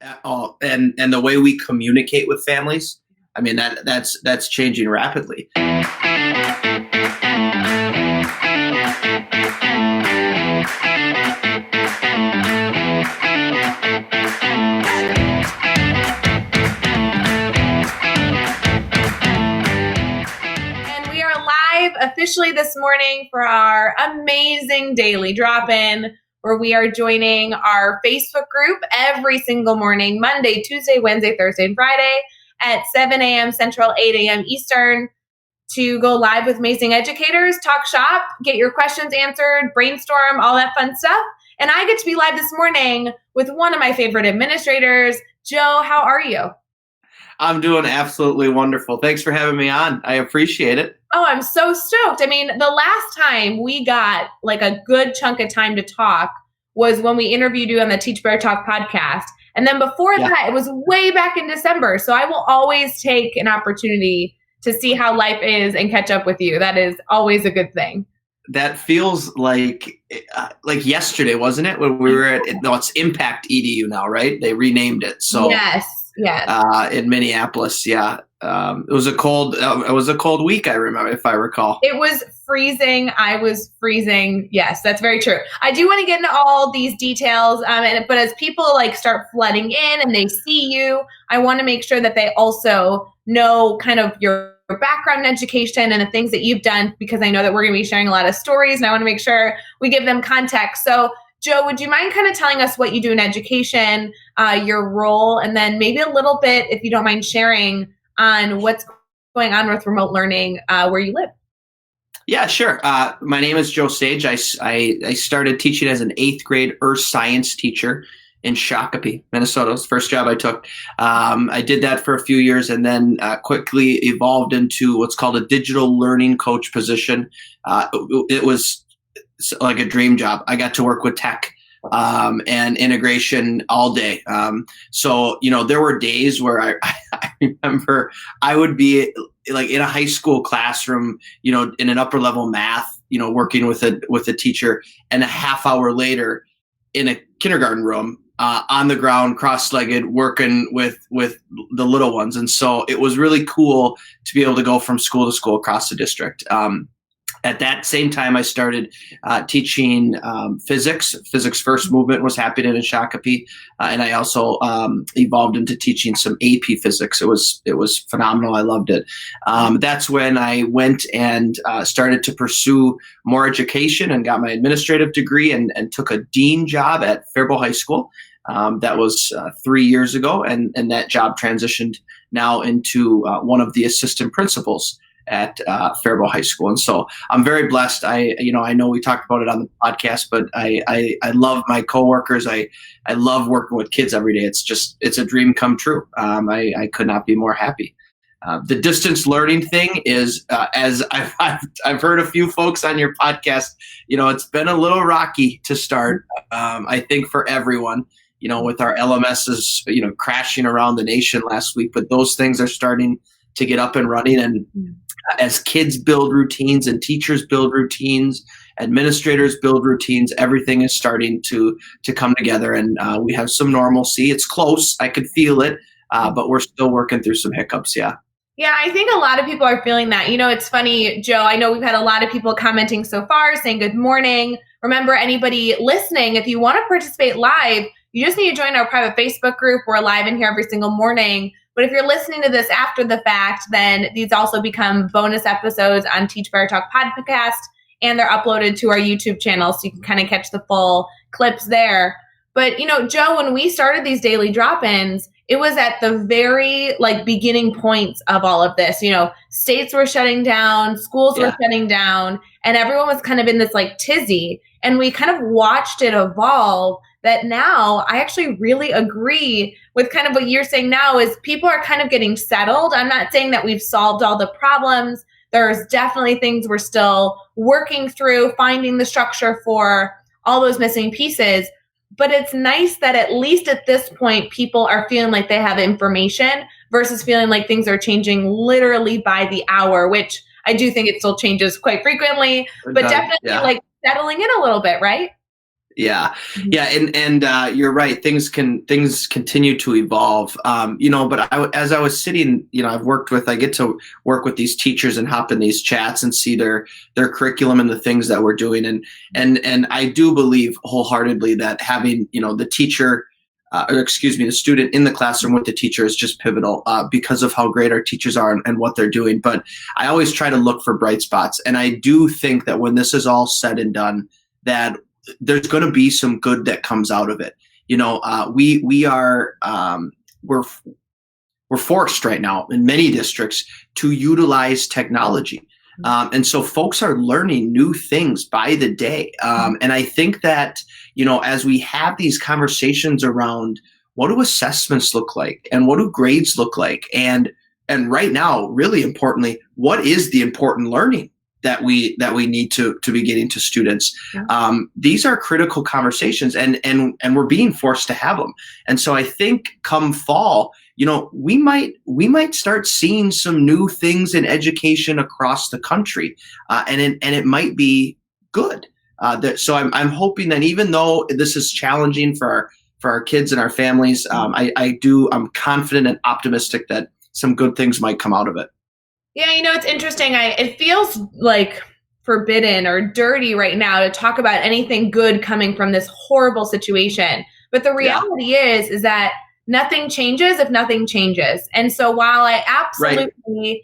And the way we communicate with families, I mean, that's changing rapidly. Officially this morning for our amazing daily drop-in, where we are joining our Facebook group every single morning, Monday, Tuesday, Wednesday, Thursday, and Friday at 7 a.m. Central, 8 a.m. Eastern, to go live with amazing educators, talk shop, get your questions answered, brainstorm, all that fun stuff. And I get to be live this morning with one of my favorite administrators. Joe, how are you? I'm doing absolutely wonderful. Thanks for having me on. I appreciate it. Oh, I'm so stoked. I mean, the last time we got like a good chunk of time to talk was when we interviewed you on the Teach Better Talk podcast. And then before that, it was way back in December. So I will always take an opportunity to see how life is and catch up with you. That is always a good thing. That feels like yesterday, wasn't it? When we were at, it's Impact EDU now, right? They renamed it. So yes. In Minneapolis, yeah. It was a cold week, I remember, if I recall. It was freezing. I was freezing. Yes, that's very true. I do want to get into all these details, but as people start flooding in and they see you, I want to make sure that they also know kind of your background in education and the things that you've done, because I know that we're going to be sharing a lot of stories, and I want to make sure we give them context. So, Joe, would you mind kind of telling us what you do in education, your role, and then maybe a little bit, if you don't mind sharing, on what's going on with remote learning where you live? Yeah, sure. My name is Joe Sage. I started teaching as an 8th grade earth science teacher in Shakopee, Minnesota. It was the first job I took. I did that for a few years and then quickly evolved into what's called a digital learning coach position. It was like a dream job. I got to work with tech and integration all day. So, there were days where I remember I would be like in a high school classroom, in an upper level math, working with a teacher, and a half hour later in a kindergarten room, on the ground, cross-legged, working with the little ones. And so it was really cool to be able to go from school to school across the district. At that same time, I started teaching physics. Physics First Movement was happening in Shakopee, and I also evolved into teaching some AP physics. It was phenomenal. I loved it. That's when I went and started to pursue more education and got my administrative degree and took a dean job at Faribault High School. That was 3 years ago, and that job transitioned now into one of the assistant principals at Faribault High School. And so I'm very blessed. I know we talked about it on the podcast, but I love my coworkers. I love working with kids every day. It's a dream come true. I could not be more happy. The distance learning thing is, as I've heard a few folks on your podcast, it's been a little rocky to start. I think for everyone, with our LMSs, crashing around the nation last week, but those things are starting to get up and running. And as kids build routines and teachers build routines, administrators build routines, everything is starting to come together, and we have some normalcy. It's close. I could feel it, but we're still working through some hiccups. Yeah. Yeah, I think a lot of people are feeling that. It's funny, Joe, I know we've had a lot of people commenting so far saying good morning. Remember, anybody listening, if you want to participate live, you just need to join our private Facebook group. We're live in here every single morning. But if you're listening to this after the fact, then these also become bonus episodes on Teach Better Talk podcast, and they're uploaded to our YouTube channel, so you can kind of catch the full clips there. But, Joe, when we started these daily drop-ins, it was at the very beginning points of all of this. States were shutting down, schools were shutting down, and everyone was kind of in this tizzy. And we kind of watched it evolve, that now I actually really agree with kind of what you're saying now is people are kind of getting settled. I'm not saying that we've solved all the problems. There's definitely things we're still working through, finding the structure for all those missing pieces. But it's nice that at least at this point, people are feeling like they have information versus feeling like things are changing literally by the hour, which I do think it still changes quite frequently, but definitely settling in a little bit, right? Yeah, Mhm. yeah, and you're right. Things continue to evolve. But as I was sitting, I get to work with these teachers and hop in these chats and see their curriculum and the things that we're doing, and I do believe wholeheartedly that having the teacher, or excuse me, the student in the classroom with the teacher is just pivotal because of how great our teachers are and what they're doing. But I always try to look for bright spots, and I do think that when this is all said and done, that there's going to be some good that comes out of it. We are we're forced right now in many districts to utilize technology, and so folks are learning new things by the day. And I think that as we have these conversations around what do assessments look like and what do grades look like, and right now, really importantly, what is the important learning that we need to be getting to students. These are critical conversations, and we're being forced to have them. And so I think come fall, we might start seeing some new things in education across the country, and it might be good. So I'm hoping that even though this is challenging for our kids and our families, I'm confident and optimistic that some good things might come out of it. Yeah, it's interesting. It feels like forbidden or dirty right now to talk about anything good coming from this horrible situation. But the reality is that nothing changes if nothing changes. And so while I absolutely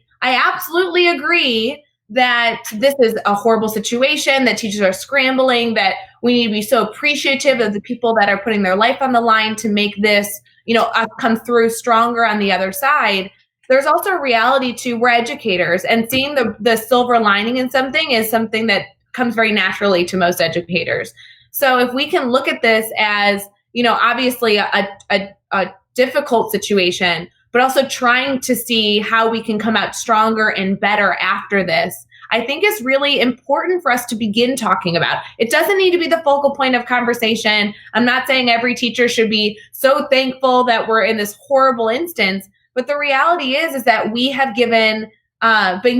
agree that this is a horrible situation, that teachers are scrambling, that we need to be so appreciative of the people that are putting their life on the line to make this, us come through stronger on the other side. There's also a reality to we're educators, and seeing the silver lining in something is something that comes very naturally to most educators. So if we can look at this as, obviously a difficult situation, but also trying to see how we can come out stronger and better after this, I think is really important for us to begin talking about. It doesn't need to be the focal point of conversation. I'm not saying every teacher should be so thankful that we're in this horrible instance. But the reality is that we have been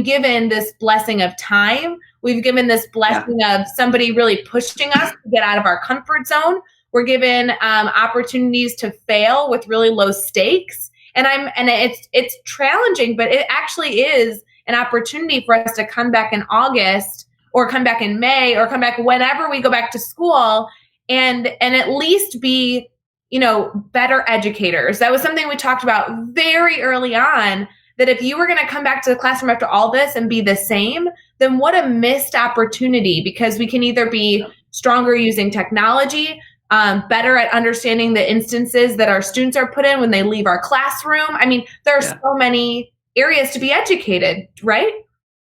given this blessing of time. We've given this blessing of somebody really pushing us to get out of our comfort zone. We're given opportunities to fail with really low stakes. And it's challenging, but it actually is an opportunity for us to come back in August, or come back in May, or come back whenever we go back to school, and at least be better educators. That was something we talked about very early on, that if you were going to come back to the classroom after all this and be the same, then what a missed opportunity, because we can either be stronger using technology, better at understanding the instances that our students are put in when they leave our classroom. I mean, there are so many areas to be educated, right?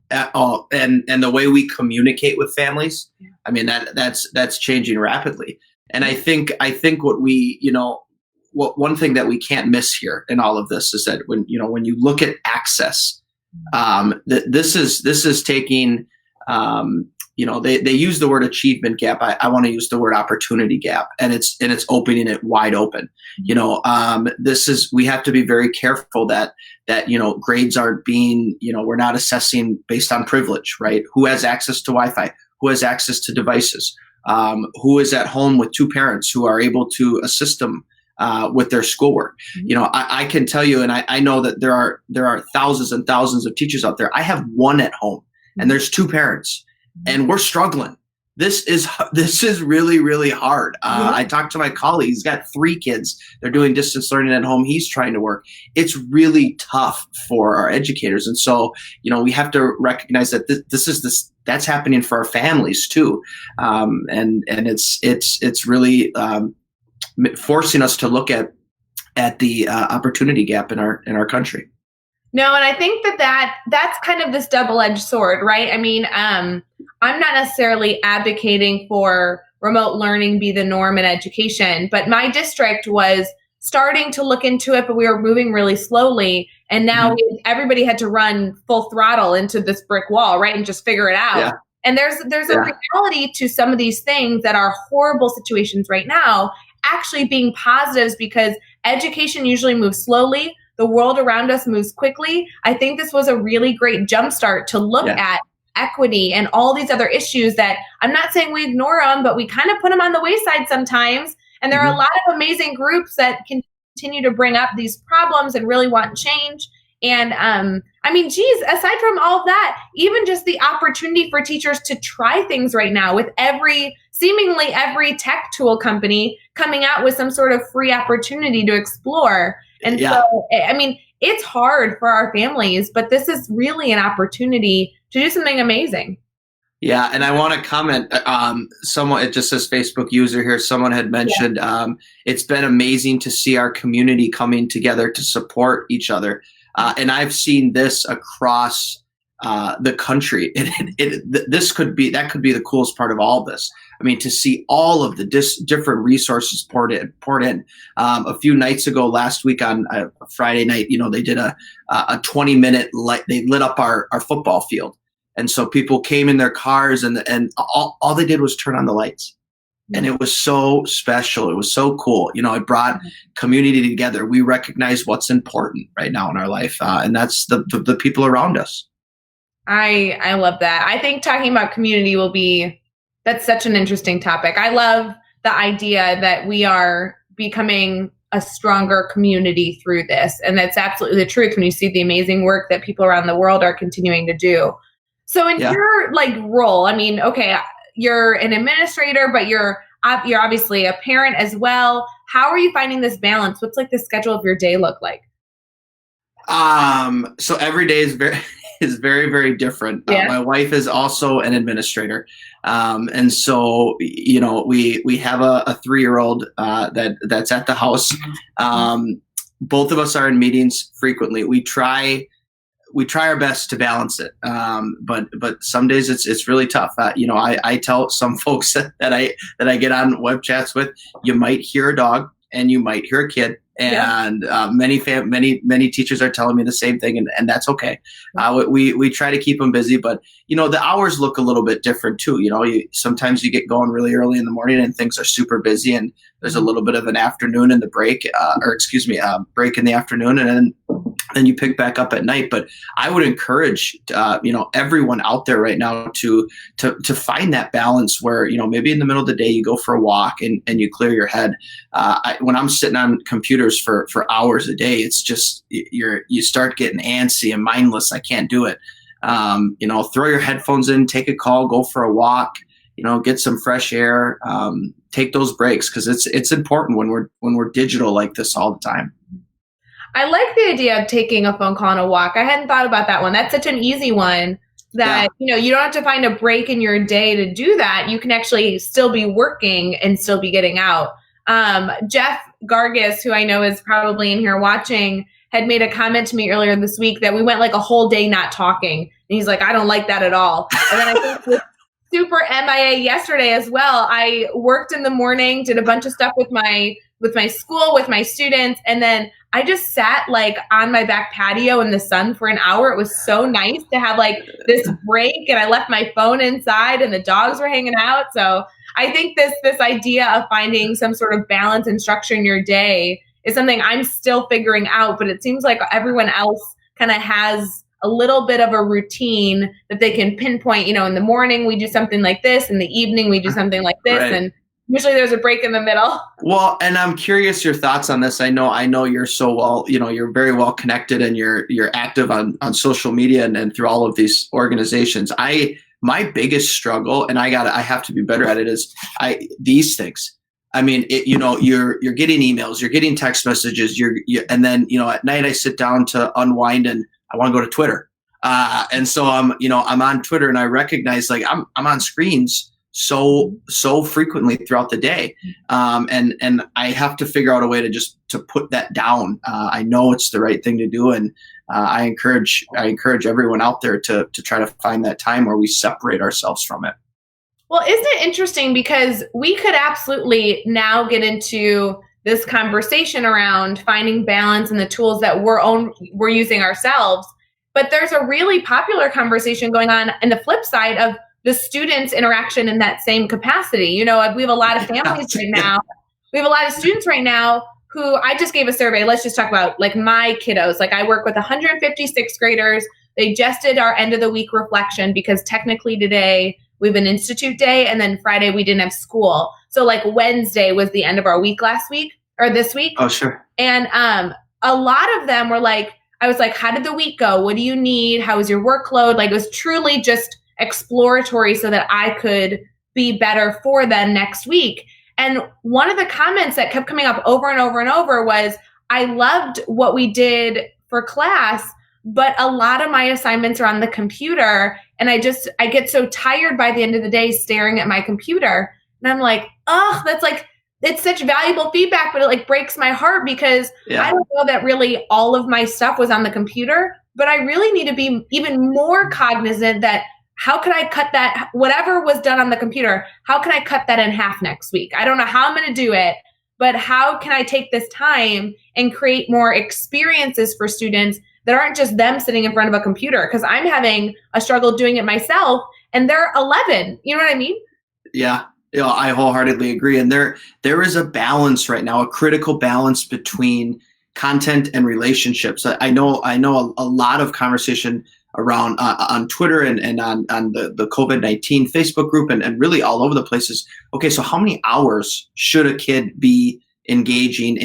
And the way we communicate with families, I mean, that's changing rapidly. And I think one thing that we can't miss here in all of this is that when you look at access, this is taking, they use the word achievement gap. I want to use the word opportunity gap, and it's opening it wide open. We have to be very careful that grades aren't being, we're not assessing based on privilege, right? Who has access to Wi-Fi? Who has access to devices? Who is at home with two parents who are able to assist them with their schoolwork? I can tell you, and I know that there are thousands and thousands of teachers out there. I have one at home, and there's two parents, and we're struggling. This is really, really hard. I talked to my colleague. He's got 3 kids. They're doing distance learning at home. He's trying to work. It's really tough for our educators. And so, we have to recognize that that's happening for our families too. And it's really forcing us to look at the opportunity gap in our country. No, and I think that's kind of this double-edged sword, right? I mean, I'm not necessarily advocating for remote learning be the norm in education, but my district was starting to look into it, but we were moving really slowly. And now everybody had to run full throttle into this brick wall, right? And just figure it out. Yeah. And there's a reality to some of these things that are horrible situations right now actually being positives, because education usually moves slowly. The world around us moves quickly. I think this was a really great jumpstart to look at equity and all these other issues that I'm not saying we ignore them, but we kind of put them on the wayside sometimes. And there are a lot of amazing groups that continue to bring up these problems and really want change. And I mean, geez, aside from all of that, even just the opportunity for teachers to try things right now with seemingly every tech tool company coming out with some sort of free opportunity to explore. And so, I mean, it's hard for our families, but this is really an opportunity to do something amazing. Yeah, and I want to comment. Someone, it just says Facebook user here. Someone had mentioned it's been amazing to see our community coming together to support each other, and I've seen this across the country. That could be the coolest part of all this. I mean, to see all of the different resources poured in. A few nights ago, last week on a Friday night, they did a 20-minute light. They lit up our football field. And so people came in their cars and all they did was turn on the lights. And it was so special. It was so cool. It brought community together. We recognize what's important right now in our life. And that's the people around us. I love that. I think talking about community that's such an interesting topic. I love the idea that we are becoming a stronger community through this. And that's absolutely the truth when you see the amazing work that people around the world are continuing to do. So in your role, I mean, okay, you're an administrator, but you're obviously a parent as well. How are you finding this balance? What's the schedule of your day look like? So every day is very, very different. Yeah. My wife is also an administrator. And so, we have a 3-year-old that's at the house. Both of us are in meetings frequently. We try our best to balance it. But some days it's really tough. I tell some folks that I get on web chats with, you might hear a dog and you might hear a kid. And many teachers are telling me the same thing, and that's okay. We try to keep them busy, but the hours look a little bit different too. Sometimes you get going really early in the morning and things are super busy, and there's a little bit of an afternoon in the break, break in the afternoon, and then you pick back up at night. But I would encourage everyone out there right now to find that balance where maybe in the middle of the day you go for a walk and you clear your head. When I'm sitting on computers for hours a day, it's just you start getting antsy and mindless. I can't do it. Throw your headphones in, take a call, go for a walk, get some fresh air, take those breaks, because it's important when we're digital like this all the time. I like the idea of taking a phone call and a walk. I hadn't thought about that one. That's such an easy one that, you don't have to find a break in your day to do that. You can actually still be working and still be getting out. Jeff Gargis, who I know is probably in here watching, had made a comment to me earlier this week that we went a whole day not talking. And he's like, I don't like that at all. And then I think with super MIA yesterday as well. I worked in the morning, did a bunch of stuff with my school, with my students, and then I just sat on my back patio in the sun for an hour. It was so nice to have this break, and I left my phone inside and the dogs were hanging out. So I think this idea of finding some sort of balance and structure in your day is something I'm still figuring out, but it seems like everyone else kind of has a little bit of a routine that they can pinpoint. In the morning we do something like this, in the evening we do something like this, right. And usually there's a break in the middle. Well, and I'm curious your thoughts on this. I know you're so well, you're very well connected, and you're active on social media and through all of these organizations. My biggest struggle, and I have to be better at it, is these things. I mean, you're getting emails, you're getting text messages, and then at night I sit down to unwind and I want to go to Twitter, and so I'm on Twitter, and I recognize I'm on screens so frequently throughout the day, and I have to figure out a way to put that down. I know it's the right thing to do, and I encourage everyone out there to try to find that time where we separate ourselves from it. Well, isn't it interesting, because we could absolutely now get into this conversation around finding balance and the tools that we're using ourselves, but there's a really popular conversation going on in the flip side of the students' interaction in that same capacity. We have a lot of families right now. We have a lot of students right now who I just gave a survey. Let's just talk about my kiddos. I work with 150 sixth graders they just did our end of the week reflection because technically today we have an institute day and then Friday we didn't have school. So like Wednesday was the end of our week last week or this week. Oh, sure. And a lot of them were like, I was like, how did the week go? What do you need? How was your workload? Like it was truly just exploratory so that I could be better for them next week. And one of the comments that kept coming up over and over and over was, I loved what we did for class, but a lot of my assignments are on the computer. And I get so tired by the end of the day staring at my computer. And I'm like, oh, that's like, it's such valuable feedback, but it like breaks my heart because I don't know that really all of my stuff was on the computer, but I really need to be even more cognizant that how can I cut that, whatever was done on the computer, how can I cut that in half next week? I don't know how I'm going to do it, but how can I take this time and create more experiences for students that aren't just them sitting in front of a computer? Because I'm having a struggle doing it myself and they're 11. You know what I mean? Yeah. I wholeheartedly agree. And there is a balance right now, a critical balance between content and relationships. I know a lot of conversation around on Twitter and on the COVID-19 Facebook group and really all over the places. Okay, so how many hours should a kid be engaging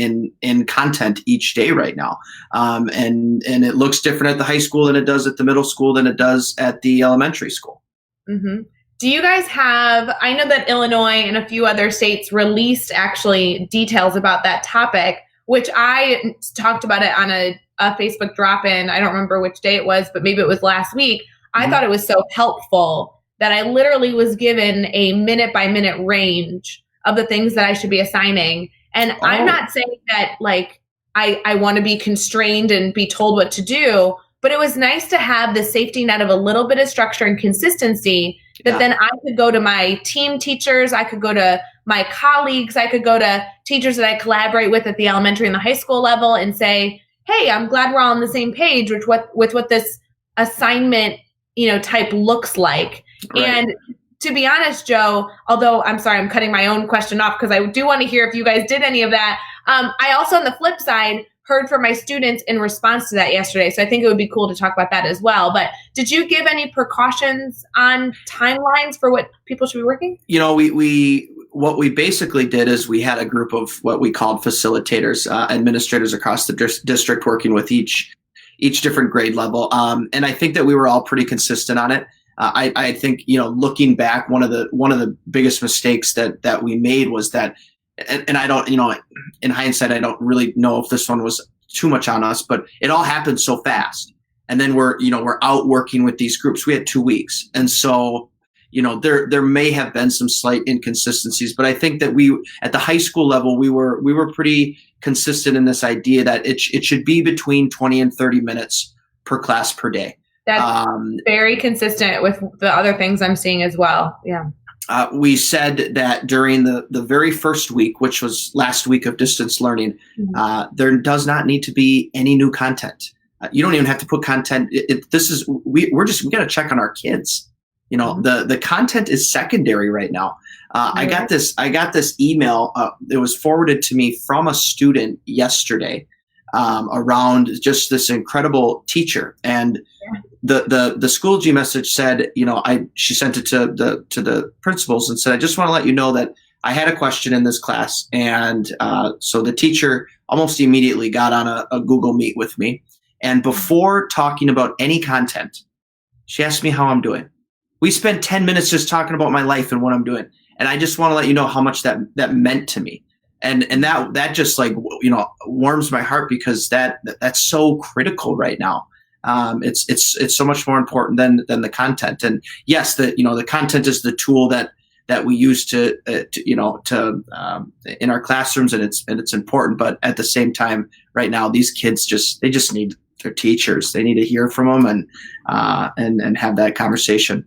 in content each day right now? And it looks different at the high school than it does at the middle school than it does at the elementary school. Mm-hmm. Do you guys have, I know that Illinois and a few other states released actually details about that topic, which I talked about it on a Facebook drop-in. I don't remember which day it was, but maybe it was last week. I thought it was so helpful that I literally was given a minute-by-minute range of the things that I should be assigning. And I'm not saying that like I want to be constrained and be told what to do, but it was nice to have the safety net of a little bit of structure and consistency that then I could go to my team teachers, I could go to my colleagues, I could go to teachers that I collaborate with at the elementary and the high school level and say, hey, I'm glad we're all on the same page with what this assignment, type looks like. Right. And to be honest, Joe, although I'm sorry, I'm cutting my own question off because I do want to hear if you guys did any of that. I also, on the flip side, heard from my students in response to that yesterday. So I think it would be cool to talk about that as well. But did you give any precautions on timelines for what people should be working? What we basically did is we had a group of what we called facilitators, administrators across the district working with each different grade level. And I think that we were all pretty consistent on it. I think, looking back, one of the biggest mistakes that we made was that, and I don't, in hindsight, I don't really know if this one was too much on us, but it all happened so fast. And then we're out working with these groups. We had 2 weeks. And so, there may have been some slight inconsistencies, but I think that we, at the high school level, we were pretty consistent in this idea that it should be between 20 and 30 minutes per class per day. That's very consistent with the other things I'm seeing as well. Yeah. We said that during the very first week, which was last week of distance learning, there does not need to be any new content. You don't even have to put content. We got to check on our kids. The content is secondary right now. I got this email. It was forwarded to me from a student yesterday around just this incredible teacher. And the Schoology message said, she sent it to the principals and said, I just want to let you know that I had a question in this class. And so the teacher almost immediately got on a Google Meet with me. And before talking about any content, she asked me how I'm doing. We spent 10 minutes just talking about my life and what I'm doing. And I just want to let you know how much that meant to me. And that just warms my heart because that's so critical right now. It's so much more important than the content. And yes, the content is the tool that we use to in our classrooms, and it's important. But at the same time, right now, these kids just need their teachers. They need to hear from them and have that conversation.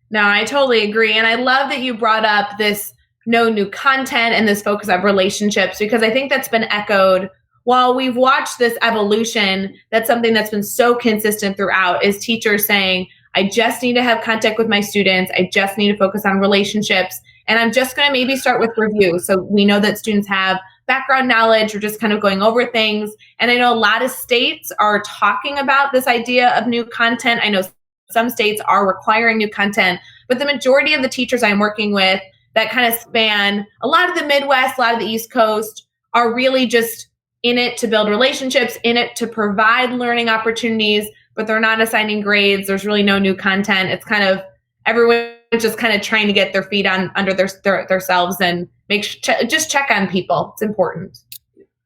No, I totally agree. And I love that you brought up this no new content and this focus of relationships, because I think that's been echoed while we've watched this evolution. That's something that's been so consistent throughout, is teachers saying, I just need to have contact with my students. I just need to focus on relationships. And I'm just going to maybe start with review. So we know that students have background knowledge or just kind of going over things. And I know a lot of states are talking about this idea of new content. I know some states are requiring new content, but the majority of the teachers I'm working with that kind of span a lot of the Midwest, a lot of the East Coast are really just in it to build relationships, in it to provide learning opportunities, but they're not assigning grades. There's really no new content. It's kind of everyone just kind of trying to get their feet under themselves and just check on people. It's important.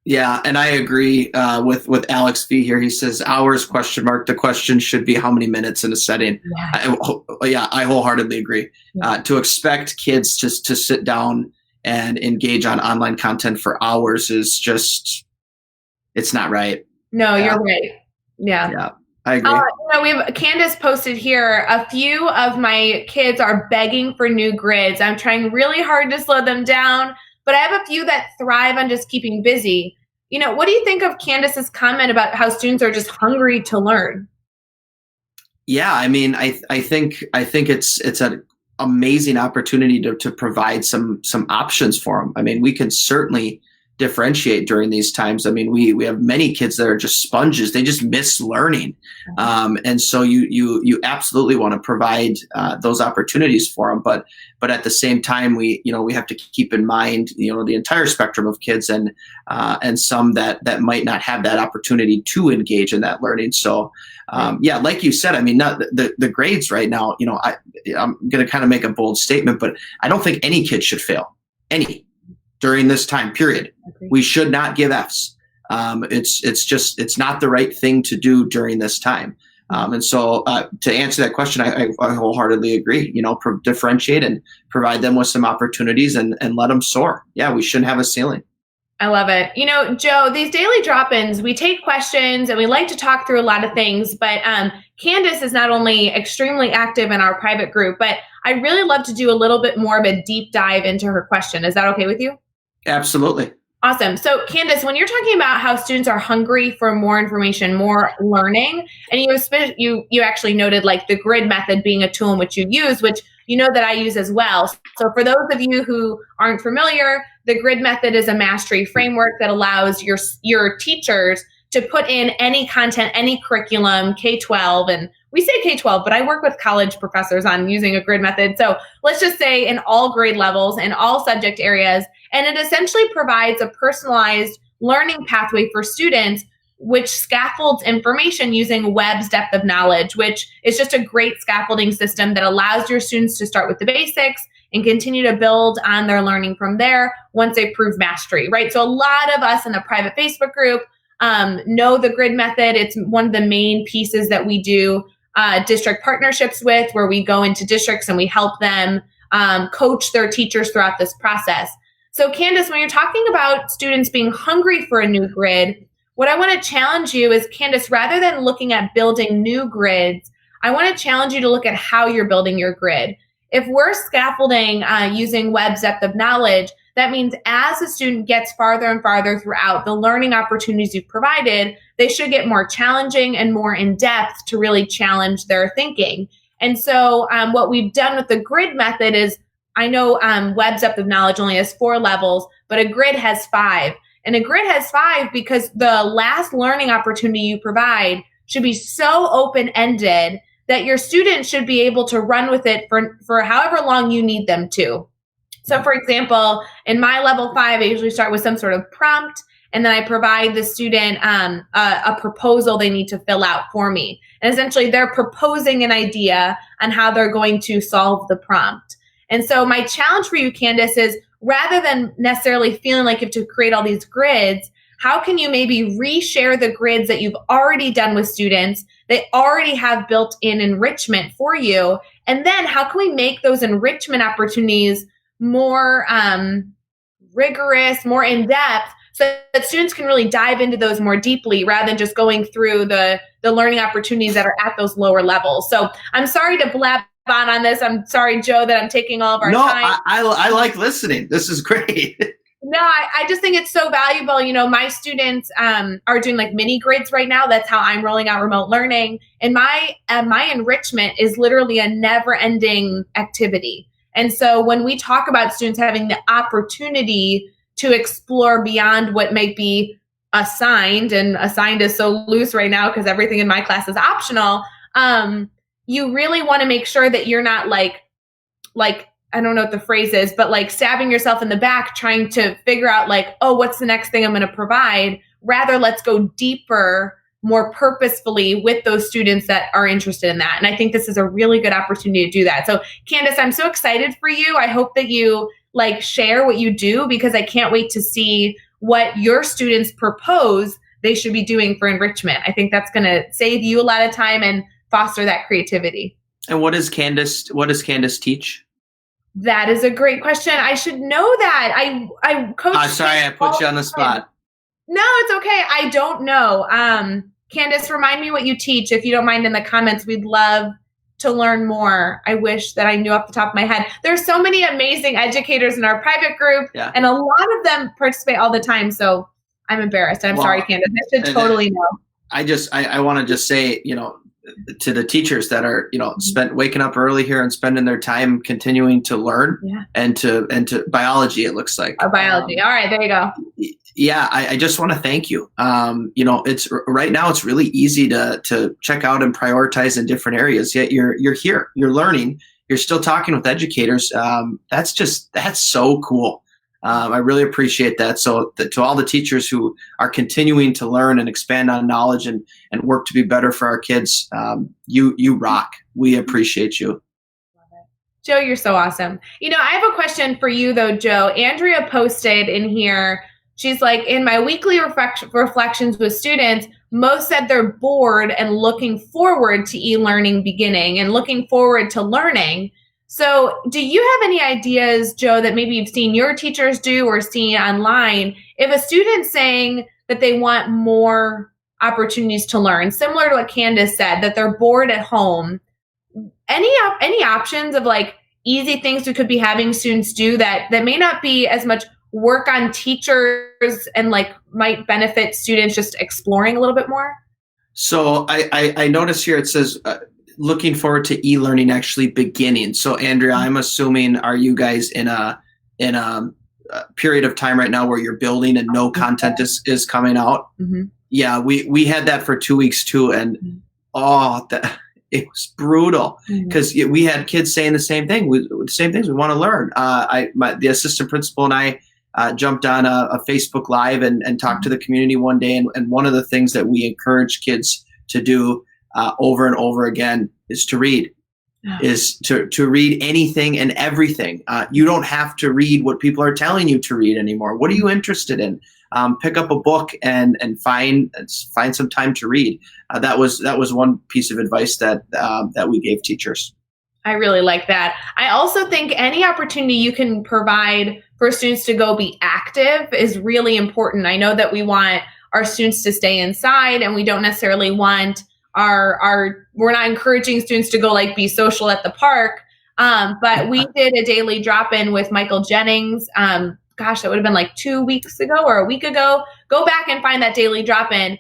Yeah, and I agree with Alex V here. He says hours ? The question should be how many minutes in a setting. Yeah, I wholeheartedly agree. To expect kids just to sit down and engage on online content for hours is just, it's not right. No, you're right. Yeah. I agree. We have Candace posted here. A few of my kids are begging for new grids. I'm trying really hard to slow them down, but I have a few that thrive on just keeping busy. What do you think of Candace's comment about how students are just hungry to learn? Yeah, I mean, I think it's an amazing opportunity to provide some options for them. I mean, we can certainly differentiate during these times. I mean, we have many kids that are just sponges. They just miss learning. And so you absolutely want to provide those opportunities for them. But at the same time, we have to keep in mind, the entire spectrum of kids and some that might not have that opportunity to engage in that learning. So like you said, I mean, not the grades right now, I'm going to kind of make a bold statement, but I don't think any kid should fail during this time period. We should not give Fs. It's not the right thing to do during this time. And so to answer that question, I wholeheartedly agree. Differentiate and provide them with some opportunities and let them soar. Yeah, we shouldn't have a ceiling. I love it. Joe, these daily drop-ins, we take questions and we like to talk through a lot of things, but Candace is not only extremely active in our private group, but I really love to do a little bit more of a deep dive into her question. Is that okay with you? Absolutely. Awesome. So Candace, when you're talking about how students are hungry for more information, more learning, and you actually noted like the grid method being a tool in which you use, which that I use as well. So for those of you who aren't familiar, the grid method is a mastery framework that allows your teachers to put in any content, any curriculum, K-12, and we say K-12, but I work with college professors on using a grid method. So let's just say in all grade levels and all subject areas. And it essentially provides a personalized learning pathway for students, which scaffolds information using Webb's depth of knowledge, which is just a great scaffolding system that allows your students to start with the basics and continue to build on their learning from there once they prove mastery, right? So a lot of us in the private Facebook group know the grid method. It's one of the main pieces that we do district partnerships with, where we go into districts and we help them coach their teachers throughout this process. So Candace, when you're talking about students being hungry for a new grid, what I want to challenge you is, Candace, rather than looking at building new grids, I want to challenge you to look at how you're building your grid. If we're scaffolding using Webb's depth of knowledge, that means as a student gets farther and farther throughout the learning opportunities you've provided, they should get more challenging and more in depth to really challenge their thinking. And so what we've done with the grid method is, I know Webb's depth of knowledge only has 4 levels, but a grid has 5. And a grid has 5 because the last learning opportunity you provide should be so open-ended that your students should be able to run with it for however long you need them to. So for example, in my level 5, I usually start with some sort of prompt, and then I provide the student a proposal they need to fill out for me. And essentially they're proposing an idea on how they're going to solve the prompt. And so my challenge for you, Candace, is rather than necessarily feeling like you have to create all these grids, how can you maybe reshare the grids that you've already done with students that already have built-in enrichment for you? And then how can we make those enrichment opportunities more rigorous, more in-depth, so that students can really dive into those more deeply rather than just going through the learning opportunities that are at those lower levels? So I'm sorry to blab on this. I'm sorry, Joe, that I'm taking all of our time. No, I like listening. This is great. No, I just think it's so valuable. My students are doing like mini grids right now. That's how I'm rolling out remote learning. And my enrichment is literally a never-ending activity. And so when we talk about students having the opportunity to explore beyond what might be assigned, and assigned is so loose right now because everything in my class is optional. You really want to make sure that you're not like, I don't know what the phrase is, but like stabbing yourself in the back trying to figure out like, oh, what's the next thing I'm going to provide? Rather, let's go deeper, more purposefully with those students that are interested in that. And I think this is a really good opportunity to do that. So Candace, I'm so excited for you. I hope that you like share what you do, because I can't wait to see what your students propose they should be doing for enrichment. I think that's going to save you a lot of time and foster that creativity. And what does Candace teach? That is a great question. I should know that. I coach. Sorry, I put you on the spot. No, it's okay. I don't know. Candace, remind me what you teach. If you don't mind, in the comments, we'd love to learn more. I wish that I knew off the top of my head. There's so many amazing educators in our private group, and a lot of them participate all the time. So I'm embarrassed. I'm sorry, Candace. I should totally know. I want to just say, to the teachers that are, waking up early here and spending their time continuing to learn, and to biology, it looks like. Biology. All right, there you go. Yeah, I just want to thank you. It's right now it's really easy to check out and prioritize in different areas. Yet you're here, you're learning, you're still talking with educators. That's so cool. I really appreciate that. So to all the teachers who are continuing to learn and expand on knowledge and work to be better for our kids, you rock. We appreciate you. Joe, you're so awesome. I have a question for you though, Joe. Andrea posted in here, she's like, in my weekly reflections with students, most said they're bored and looking forward to e-learning beginning and looking forward to learning. So do you have any ideas, Joe, that maybe you've seen your teachers do or seen online? If a student's saying that they want more opportunities to learn, similar to what Candace said, that they're bored at home, any options of like easy things we could be having students do that may not be as much work on teachers and like might benefit students just exploring a little bit more? So I notice here it says, looking forward to e-learning actually beginning. So Andrea, I'm assuming, are you guys in a period of time right now where you're building and no content is coming out? Mm-hmm. Yeah, we had that for 2 weeks too, and it was brutal because we had kids saying the same thing. The same things we want to learn. The assistant principal and I jumped on a Facebook Live and talked to the community one day, and one of the things that we encourage kids to do over and over again is to read, is to read anything and everything. You don't have to read what people are telling you to read anymore. What are you interested in? Pick up a book and find some time to read. That was one piece of advice that we gave teachers. I really like that. I also think any opportunity you can provide for students to go be active is really important. I know that we want our students to stay inside, and we don't necessarily want we're not encouraging students to go like be social at the park. But we did a daily drop-in with Michael Jennings. That would have been like 2 weeks ago or a week ago. Go back and find that daily drop-in.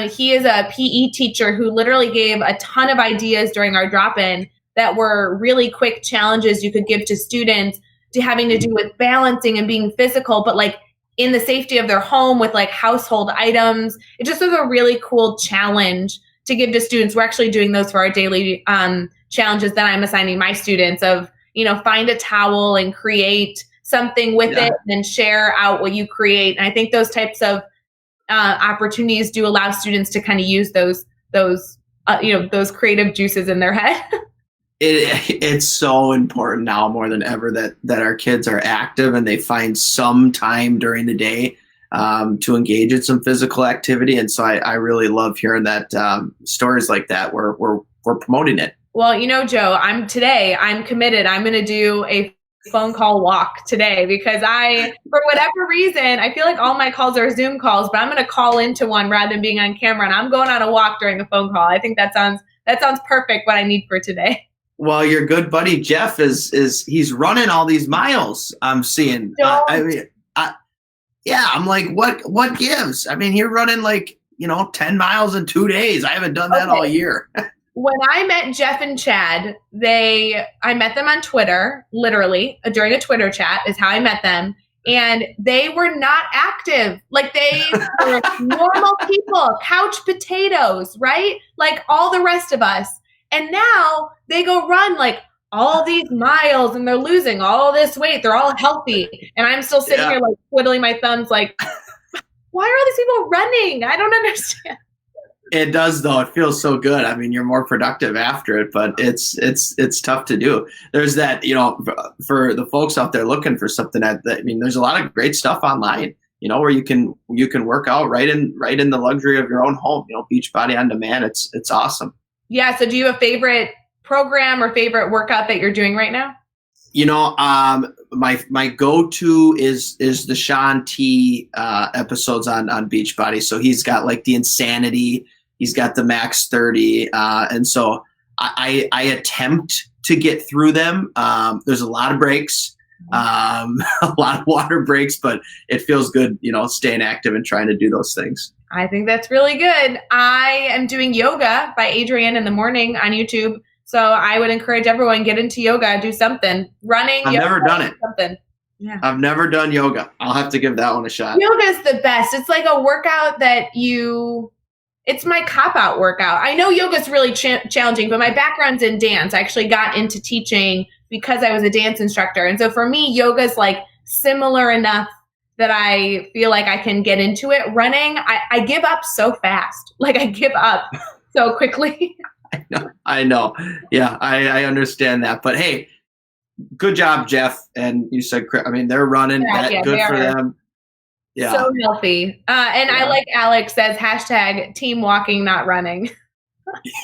He is a PE teacher who literally gave a ton of ideas during our drop-in that were really quick challenges you could give to students to having to do with balancing and being physical, but like in the safety of their home with like household items. It just was a really cool challenge to give to students. We're actually doing those for our daily challenges that I'm assigning my students of, find a towel and create something with it and share out what you create. And I think those types of opportunities do allow students to kind of use those creative juices in their head. It's so important now more than ever that our kids are active and they find some time during the day to engage in some physical activity. And so I really love hearing that stories like that where we're promoting it. Well, Joe, I'm committed. I'm going to do a phone call walk today because for whatever reason, I feel like all my calls are Zoom calls, but I'm going to call into one rather than being on camera, and I'm going on a walk during a phone call. I think that sounds perfect, what I need for today. Well, your good buddy Jeff he's running all these miles. I'm seeing. I'm like, what gives? I mean, you're running 10 miles in 2 days. I haven't done that all year. When I met Jeff and Chad, I met them on Twitter, literally during a Twitter chat is how I met them. and they were not active. Like they were normal people, couch potatoes, right? Like all the rest of us. And now they go run like all these miles and they're losing all this weight. They're all healthy. And I'm still sitting here like twiddling my thumbs like, why are all these people running? I don't understand. It does, though. It feels so good. I mean, you're more productive after it, but it's tough to do. There's that, for the folks out there looking for something there's a lot of great stuff online, where you can work out right in the luxury of your own home, Beachbody on demand. It's awesome. Yeah. So do you have a favorite program or favorite workout that you're doing right now? My go-to is the Sean T episodes on Beachbody. So he's got like the Insanity, he's got the Max 30, and so I attempt to get through them. There's a lot of breaks, a lot of water breaks, but it feels good, staying active and trying to do those things. I think that's really good. I am doing yoga by Adrienne in the morning on YouTube. So I would encourage everyone, get into yoga, do something. Running, I've never done it. Something. Yeah. I've never done yoga. I'll have to give that one a shot. Yoga is the best. It's like a workout it's my cop-out workout. I know yoga is really challenging, but my background's in dance. I actually got into teaching because I was a dance instructor. And so for me, yoga is like similar enough that I feel like I can get into it. Running, I give up so fast. Like I give up so quickly. I know. Yeah, I understand that. But hey, good job, Jeff. And you said, they're running. Good for them. Yeah. So healthy. And I like Alex says, #team walking, not running.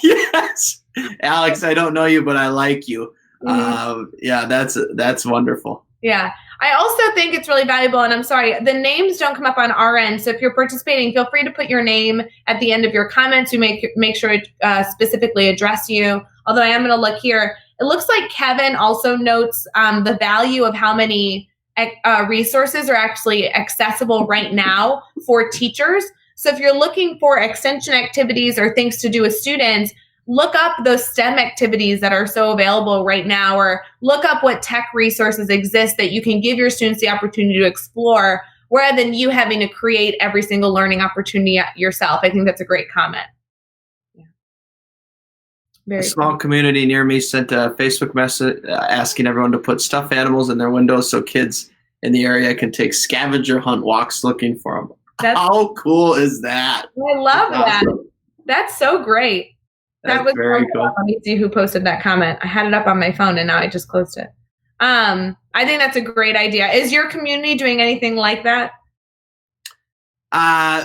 Yes. Alex, I don't know you, but I like you. That's wonderful. Yeah. I also think it's really valuable, and I'm sorry, the names don't come up on our end. So if you're participating, feel free to put your name at the end of your comments. We make sure to specifically address you. Although I am going to look here. It looks like Kevin also notes the value of how many resources are actually accessible right now for teachers. So if you're looking for extension activities or things to do with students, look up those STEM activities that are so available right now, or look up what tech resources exist that you can give your students the opportunity to explore, rather than you having to create every single learning opportunity yourself. I think that's a great comment. Yeah. A small community near me sent a Facebook message asking everyone to put stuffed animals in their windows so kids in the area can take scavenger hunt walks looking for them. How cool is that? I love that. That's so great. That was very cool. Let me see who posted that comment. I had it up on my phone and now I just closed it. I think that's a great idea. Is your community doing anything like that?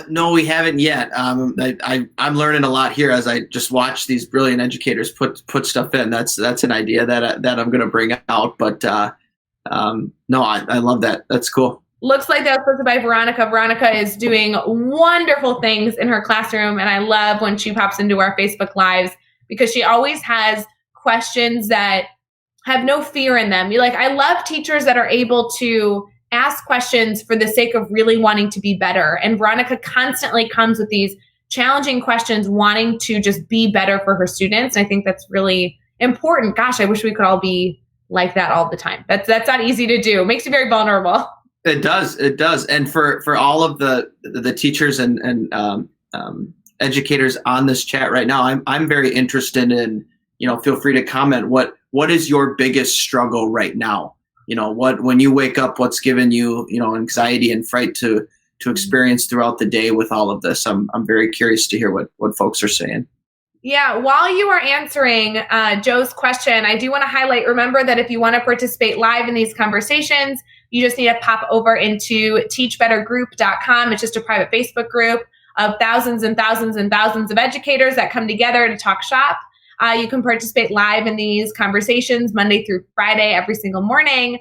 No, we haven't yet. I'm learning a lot here as I just watch these brilliant educators put stuff in. That's an idea that I'm going to bring out. But no, I love that. That's cool. Looks like that was posted by Veronica. Veronica is doing wonderful things in her classroom, and I love when she pops into our Facebook Lives because she always has questions that have no fear in them. I love teachers that are able to ask questions for the sake of really wanting to be better. And Veronica constantly comes with these challenging questions, wanting to just be better for her students. And I think that's really important. Gosh, I wish we could all be like that all the time. That's not easy to do. It makes you very vulnerable. It does. And for all of the teachers and educators on this chat right now, I'm very interested in, feel free to comment. What is your biggest struggle right now? When you wake up, what's given you, anxiety and fright to experience throughout the day with all of this? I'm very curious to hear what folks are saying. Yeah, while you are answering Joe's question, I do want to highlight, remember that if you want to participate live in these conversations, you just need to pop over into teachbettergroup.com. It's just a private Facebook group of thousands and thousands and thousands of educators that come together to talk shop. You can participate live in these conversations Monday through Friday, every single morning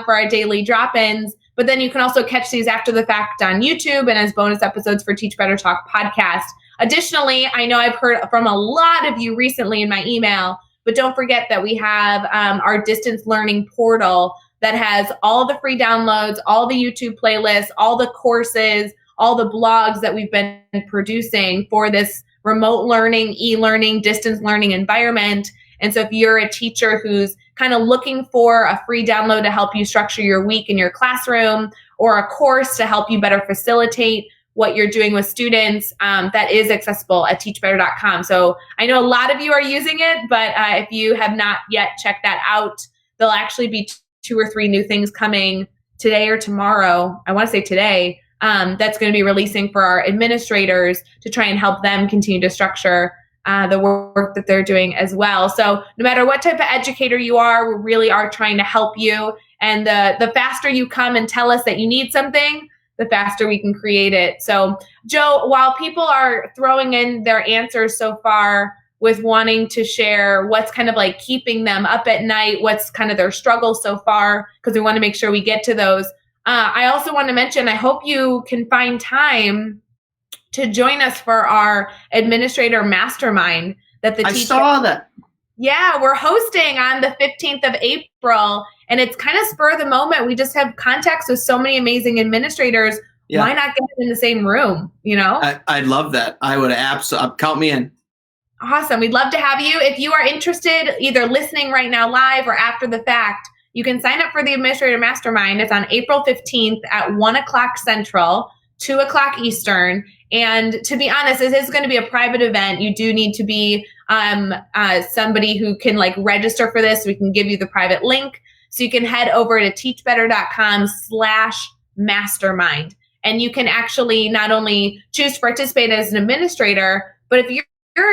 for our daily drop-ins. But then you can also catch these after the fact on YouTube and as bonus episodes for Teach Better Talk podcast. Additionally, I know I've heard from a lot of you recently in my email, but don't forget that we have our distance learning portal that has all the free downloads, all the YouTube playlists, all the courses, all the blogs that we've been producing for this remote learning, e-learning, distance learning environment. And so if you're a teacher who's kind of looking for a free download to help you structure your week in your classroom, or a course to help you better facilitate what you're doing with students, that is accessible at teachbetter.com. So I know a lot of you are using it, but if you have not yet checked that out, there'll actually be 2 or 3 new things coming today or tomorrow. I want to say today, that's going to be releasing for our administrators to try and help them continue to structure the work that they're doing as well. So no matter what type of educator you are, we really are trying to help you. And the faster you come and tell us that you need something, the faster we can create it. So Joe, while people are throwing in their answers so far with wanting to share what's kind of like keeping them up at night, what's kind of their struggles so far, because we want to make sure we get to those. I also want to mention, I hope you can find time to join us for our administrator mastermind that the I saw that. Yeah, we're hosting on the 15th of April, and it's kind of spur of the moment. We just have contacts with so many amazing administrators. Yeah. Why not get them in the same room, you know? I'd love that. I would absolutely, count me in. Awesome. We'd love to have you. If you are interested, either listening right now live or after the fact, you can sign up for the Administrator Mastermind. It's on April 15th at 1 o'clock Central, 2 o'clock Eastern. And to be honest, this is going to be a private event. You do need to be somebody who can like register for this. We can give you the private link. So you can head over to teachbetter.com/mastermind. And you can actually not only choose to participate as an administrator, but if you're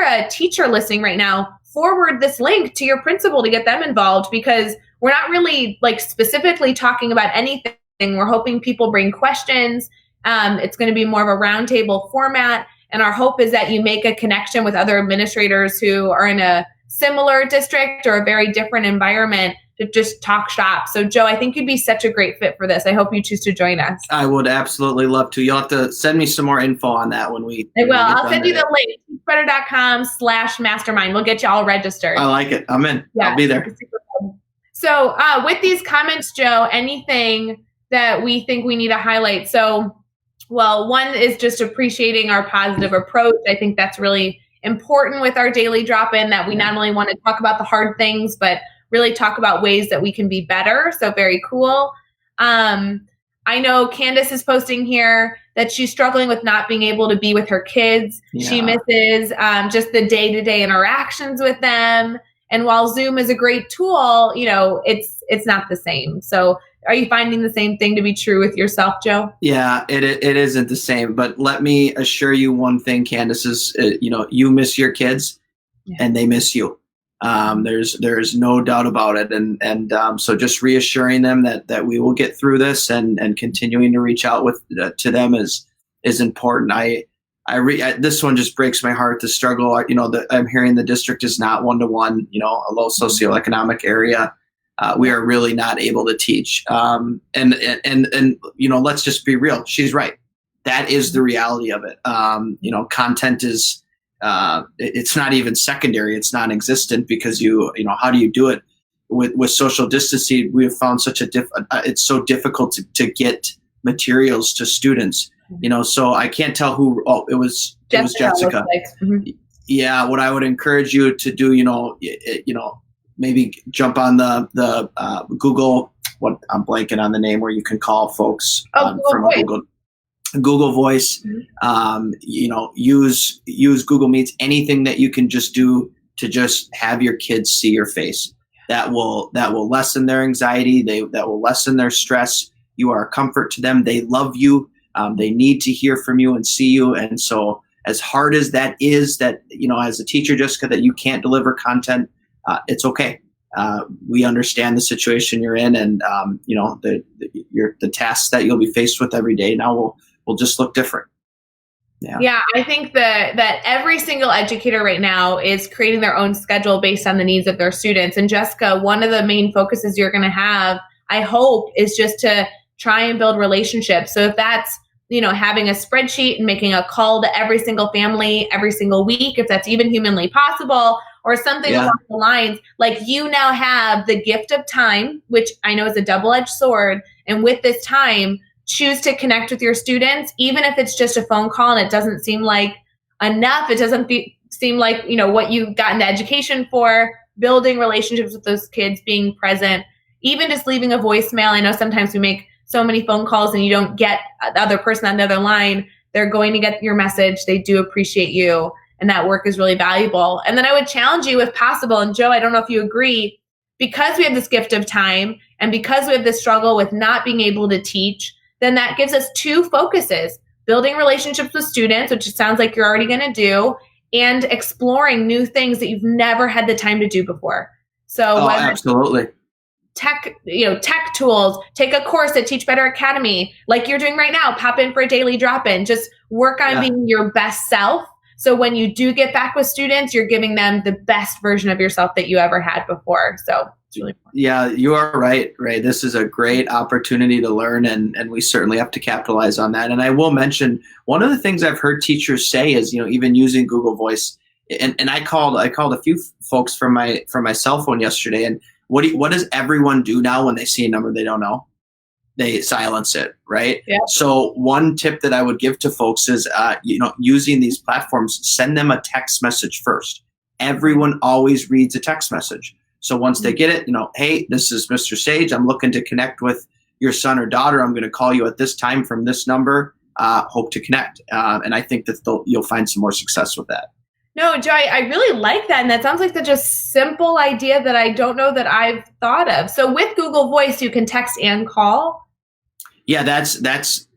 a teacher listening right now, forward this link to your principal to get them involved, because we're not really like specifically talking about anything. We're hoping people bring questions. It's going to be more of a roundtable format. And our hope is that you make a connection with other administrators who are in a similar district or a very different environment to just talk shop. So Joe, I think you'd be such a great fit for this. I hope you choose to join us. I would absolutely love to. You'll have to send me some more info on that when we. I will. I'll send you the link, teachbetter.com/mastermind. We'll get you all registered. I like it. I'm in. Yeah, I'll be there. So with these comments, Joe, anything that we think we need to highlight? So, well, one is just appreciating our positive approach. I think that's really important with our daily drop-in, that we not only want to talk about the hard things, but really talk about ways that we can be better. So very cool. I know Candace is posting here that she's struggling with not being able to be with her kids. Yeah. She misses just the day-to-day interactions with them. And while Zoom is a great tool, you know, it's not the same. So are you finding the same thing to be true with yourself, Joe? Yeah, it isn't the same. But let me assure you one thing, Candace, is, you miss your kids and they miss you. There's no doubt about it. And so just reassuring them that we will get through this and continuing to reach out to them is important. This one just breaks my heart, the struggle. I'm hearing the district is not one-to-one, a low socioeconomic area. We are really not able to teach. And let's just be real. She's right. That is the reality of it. Content is, it's not even secondary. It's non-existent because how do you do it with social distancing? We have found it's so difficult to get materials to students, so I can't tell who, it was Jessica. Mm-hmm. Yeah. What I would encourage you to do, maybe jump on the Google, I'm blanking on the name, where you can call folks from Google Voice. Mm-hmm. Use Google Meets, anything that you can just do to just have your kids see your face. That will lessen their anxiety. That will lessen their stress. You are a comfort to them. They love you. They need to hear from you and see you. And so as hard as that is, that, as a teacher, Jessica, that you can't deliver content, it's okay. We understand the situation you're in, and the tasks that you'll be faced with every day now will just look different. Yeah, I think that every single educator right now is creating their own schedule based on the needs of their students. And Jessica, one of the main focuses you're going to have, I hope, is just to try and build relationships. So if that's having a spreadsheet and making a call to every single family every single week, if that's even humanly possible, or something along the lines, like you now have the gift of time, which I know is a double-edged sword. And with this time, choose to connect with your students, even if it's just a phone call and it doesn't seem like enough. It doesn't seem like, what you've gotten the education for, building relationships with those kids, being present, even just leaving a voicemail. I know sometimes we make so many phone calls and you don't get the other person on the other line, they're going to get your message. They do appreciate you. And that work is really valuable. And then I would challenge you if possible. And Joe, I don't know if you agree, because we have this gift of time and because we have this struggle with not being able to teach, then that gives us two focuses: building relationships with students, which it sounds like you're already going to do, and exploring new things that you've never had the time to do before. So absolutely. Tech tools, take a course at Teach Better Academy, like you're doing right now, pop in for a daily drop-in, just work on being your best self. So when you do get back with students, you're giving them the best version of yourself that you ever had before. So it's really important. Yeah, you are right, Ray. This is a great opportunity to learn, and we certainly have to capitalize on that. And I will mention, one of the things I've heard teachers say is, even using Google Voice, and I called a few folks from my cell phone yesterday, and what does everyone do now when they see a number they don't know? They silence it, right? Yeah. So one tip that I would give to folks is, using these platforms, send them a text message first. Everyone always reads a text message. So once they get it, hey, this is Mr. Sage. I'm looking to connect with your son or daughter. I'm going to call you at this time from this number. Hope to connect. And I think that you'll find some more success with that. No, Joe, I really like that. And that sounds like such a simple idea that I don't know that I've thought of. So with Google Voice, you can text and call. Yeah, that's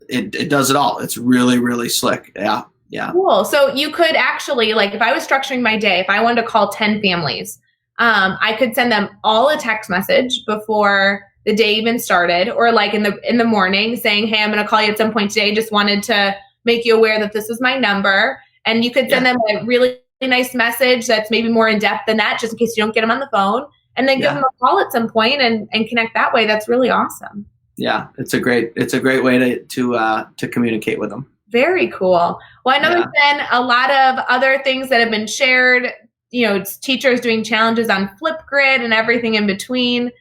it does it all. It's really, really slick. Yeah. Yeah. Cool. So you could actually, like, if I was structuring my day, if I wanted to call 10 families, I could send them all a text message before the day even started, or like in the morning saying, hey, I'm going to call you at some point today. Just wanted to make you aware that this is my number. And you could send them a really nice message that's maybe more in depth than that, just in case you don't get them on the phone, and then give them a call at some point and connect that way. That's really awesome. Yeah, it's a great way to communicate with them. Very cool. Well, I know there's been a lot of other things that have been shared. It's teachers doing challenges on Flipgrid and everything in between.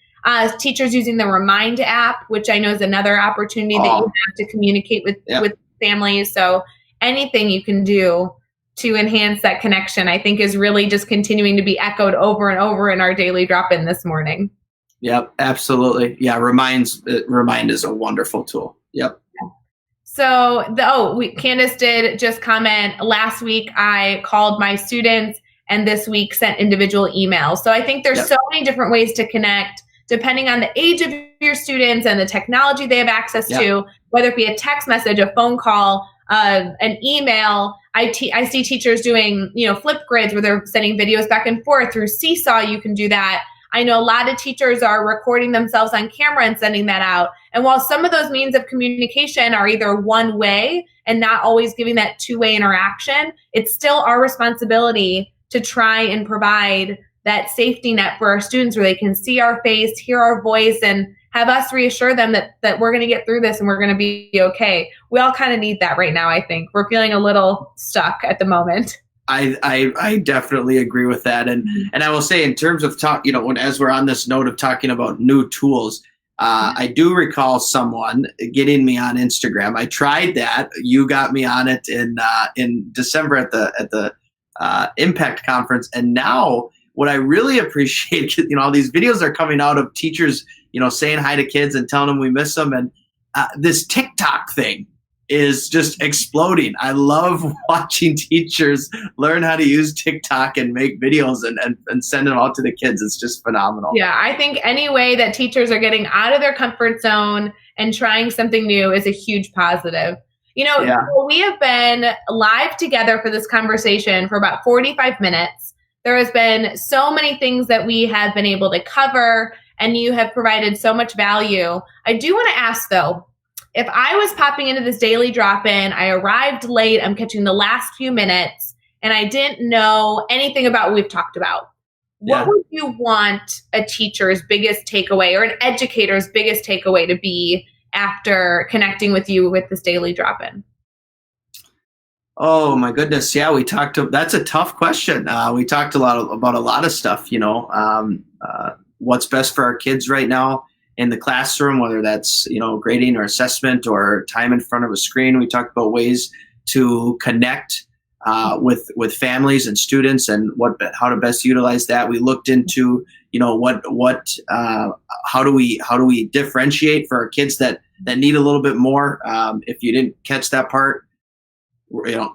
Teachers using the Remind app, which I know is another opportunity that you have to communicate with families. So anything you can do to enhance that connection, I think, is really just continuing to be echoed over and over in our daily drop-in this morning. Yep, absolutely. Yeah, Remind is a wonderful tool. Yep. So Candace did just comment, last week I called my students and this week sent individual emails. So I think there's so many different ways to connect depending on the age of your students and the technology they have access to, whether it be a text message, a phone call, an email. I see teachers doing, Flipgrids where they're sending videos back and forth. Through Seesaw, you can do that. I know a lot of teachers are recording themselves on camera and sending that out. And while some of those means of communication are either one way and not always giving that two-way interaction, it's still our responsibility to try and provide that safety net for our students where they can see our face, hear our voice, and have us reassure them that we're going to get through this and we're going to be okay. We all kind of need that right now, I think. We're feeling a little stuck at the moment. I definitely agree with that. And I will say, in terms of as we're on this note of talking about new tools, I do recall someone getting me on Instagram. I tried that. You got me on it in December at the Impact Conference. And now what I really appreciate, all these videos are coming out of teachers, saying hi to kids and telling them we miss them. And this TikTok thing is just exploding. I love watching teachers learn how to use TikTok and make videos and send them out to the kids. It's just phenomenal. Yeah, I think any way that teachers are getting out of their comfort zone and trying something new is a huge positive. We have been live together for this conversation for about 45 minutes. There has been so many things that we have been able to cover, and you have provided so much value. I do want to ask, though, if I was popping into this daily drop-in, I arrived late, I'm catching the last few minutes, and I didn't know anything about what we've talked about, what would you want a teacher's biggest takeaway or an educator's biggest takeaway to be after connecting with you with this daily drop-in? Oh my goodness. Yeah, that's a tough question. We talked about a lot of stuff, what's best for our kids right now in the classroom, whether that's, grading or assessment or time in front of a screen. We talked about ways to connect with families and students and how to best utilize that. We looked into, how do we differentiate for our kids that that need a little bit more. If you didn't catch that part,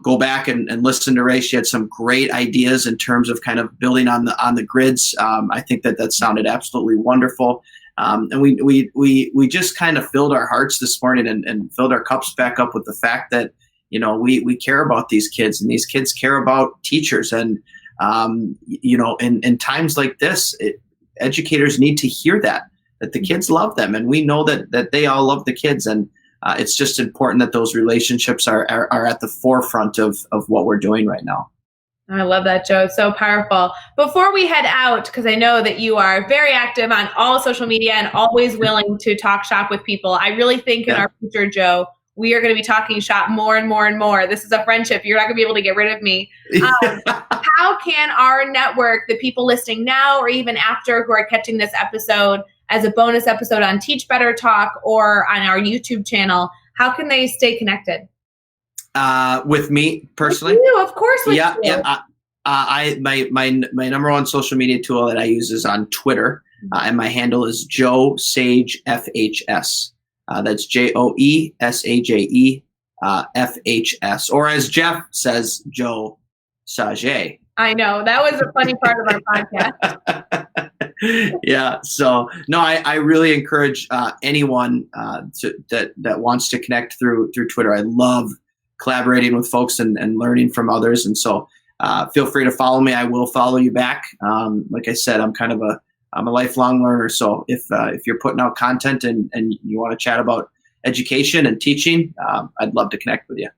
go back and listen to Ray. She had some great ideas in terms of kind of building on the grids. I think that sounded absolutely wonderful. And we just kind of filled our hearts this morning and filled our cups back up with the fact that, we care about these kids, and these kids care about teachers. And, in times like this, educators need to hear that the kids love them. And we know that they all love the kids. And it's just important that those relationships are at the forefront of what we're doing right now. I love that, Joe. It's so powerful. Before we head out, because I know that you are very active on all social media and always willing to talk shop with people, I really think in our future, Joe, we are going to be talking shop more and more and more. This is a friendship. You're not going to be able to get rid of me. How can our network, the people listening now or even after who are catching this episode as a bonus episode on Teach Better Talk or on our YouTube channel, how can they stay connected? With me personally? With you, of course. With you. Yeah. My number one social media tool that I use is on Twitter, and my handle is Joe Sage FHS. That's JOESAJE FHS, or as Jeff says, Joe Sage. I know, that was a funny part of our podcast. Yeah. So no, I really encourage anyone that wants to connect through Twitter. I love collaborating with folks and learning from others. And so feel free to follow me. I will follow you back. Like I said, I'm a lifelong learner. So if you're putting out content and you want to chat about education and teaching, I'd love to connect with you.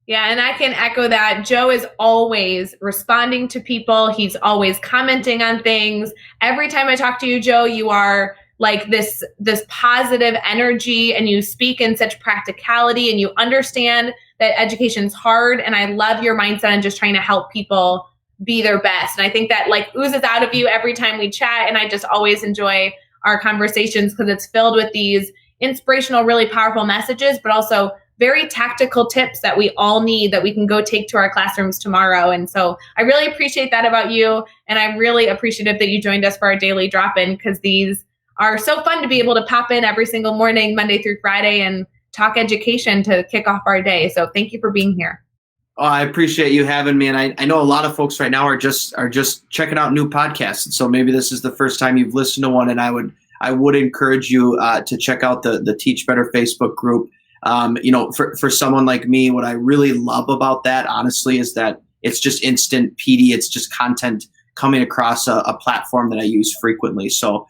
Yeah, and I can echo that. Joe is always responding to people. He's always commenting on things. Every time I talk to you, Joe, you are like this positive energy, and you speak in such practicality, and you understand that education's hard. And I love your mindset on just trying to help people be their best. And I think that like oozes out of you every time we chat. And I just always enjoy our conversations because it's filled with these inspirational, really powerful messages, but also very tactical tips that we all need that we can go take to our classrooms tomorrow. And so I really appreciate that about you. And I'm really appreciative that you joined us for our daily drop-in, because these are so fun to be able to pop in every single morning, Monday through Friday, and talk education to kick off our day. So thank you for being here. Oh, I appreciate you having me. And I know a lot of folks right now are just checking out new podcasts. And so maybe this is the first time you've listened to one. And I would encourage you to check out the Teach Better Facebook group. For someone like me, what I really love about that, honestly, is that it's just instant PD. It's just content coming across a platform that I use frequently. So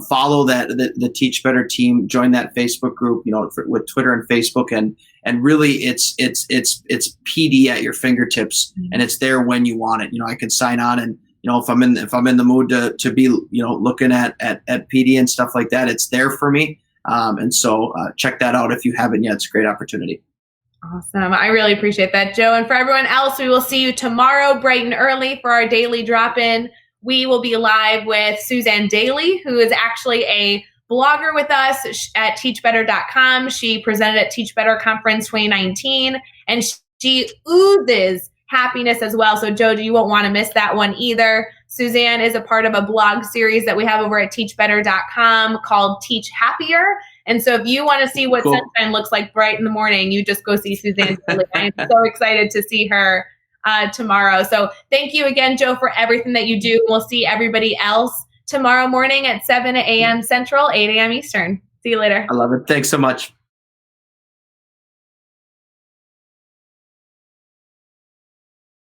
follow the Teach Better team, join that Facebook group, with Twitter and Facebook, and really it's PD at your fingertips, and it's there when you want it. I can sign on, and if I'm in the mood to be looking at PD and stuff like that, it's there for me. And so check that out if you haven't yet. It's a great opportunity. Awesome. I really appreciate that, Joe. And for everyone else, we will see you tomorrow bright and early for our daily drop-in. We will be live with Suzanne Daly, who is actually a blogger with us at teachbetter.com. She presented at Teach Better Conference 2019, and she oozes happiness as well. So, Joe, you won't want to miss that one either. Suzanne is a part of a blog series that we have over at teachbetter.com called Teach Happier. And so if you want to see what sunshine looks like bright in the morning, you just go see Suzanne Daly. I'm so excited to see her tomorrow. So thank you again, Joe, for everything that you do. We'll see everybody else tomorrow morning at 7 a.m. Central, 8 a.m. Eastern. See you later. I love it. Thanks so much.